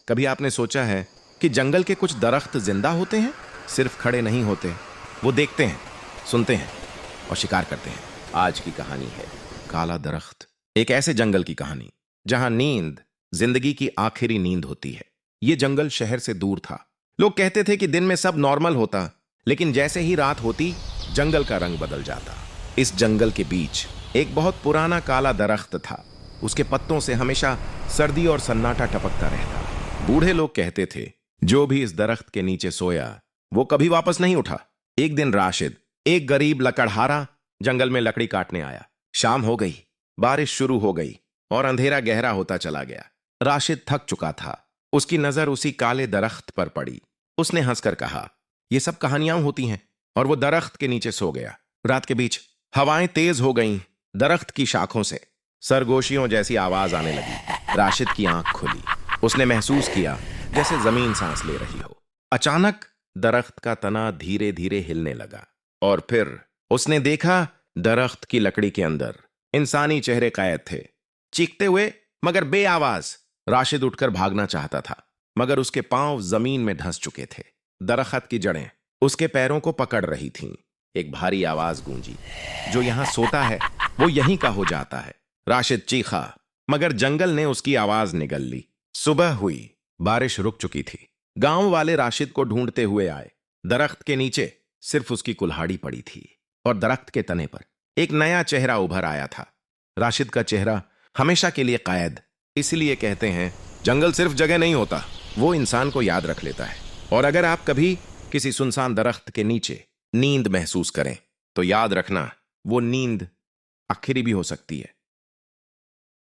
कभी आपने सोचा है कि जंगल के कुछ दरख्त जिंदा होते हैं, सिर्फ खड़े नहीं होते, वो देखते हैं, सुनते हैं और शिकार करते हैं। आज की कहानी है काला दरख्त। एक ऐसे जंगल की कहानी जहां नींद जिंदगी की आखिरी नींद होती है। ये जंगल शहर से दूर था। लोग कहते थे कि दिन में सब नॉर्मल होता, लेकिन जैसे ही रात होती जंगल का रंग बदल जाता। इस जंगल के बीच एक बहुत पुराना काला दरख्त था। उसके पत्तों से हमेशा सर्दी और सन्नाटा टपकता रहता। बूढ़े लोग कहते थे जो भी इस दरख्त के नीचे सोया वो कभी वापस नहीं उठा। एक दिन राशिद, एक गरीब लकड़हारा, जंगल में लकड़ी काटने आया। शाम हो गई, बारिश शुरू हो गई और अंधेरा गहरा होता चला गया। राशिद थक चुका था। उसकी नजर उसी काले दरख्त पर पड़ी। उसने हंसकर कहा, ये सब कहानियां होती हैं, और वो दरख्त के नीचे सो गया। रात के बीच हवाएं तेज हो गईं। दरख्त की शाखों से सरगोशियों जैसी आवाज आने लगी। राशिद की आंख खुली। उसने महसूस किया जैसे जमीन सांस ले रही हो। अचानक दरख्त का तना धीरे धीरे हिलने लगा और फिर उसने देखा दरख्त की लकड़ी के अंदर इंसानी चेहरे कैद थे, चीखते हुए मगर बेआवाज। राशिद उठकर भागना चाहता था, मगर उसके पांव जमीन में धंस चुके थे। दरख्त की जड़ें उसके पैरों को पकड़ रही थीं। एक भारी आवाज गूंजी, जो यहां सोता है वो यहीं का हो जाता है। राशिद चीखा, मगर जंगल ने उसकी आवाज निगल ली। सुबह हुई, बारिश रुक चुकी थी। गांव वाले राशिद को ढूंढते हुए आए। दरख्त के नीचे सिर्फ उसकी कुल्हाड़ी पड़ी थी और दरख्त के तने पर एक नया चेहरा उभर आया था। राशिद का चेहरा हमेशा के लिए कैद। इसलिए कहते हैं जंगल सिर्फ जगह नहीं होता, वो इंसान को याद रख लेता है। और अगर आप कभी किसी सुनसान दरख्त के नीचे नींद महसूस करें तो याद रखना, वो नींद आखिरी भी हो सकती है।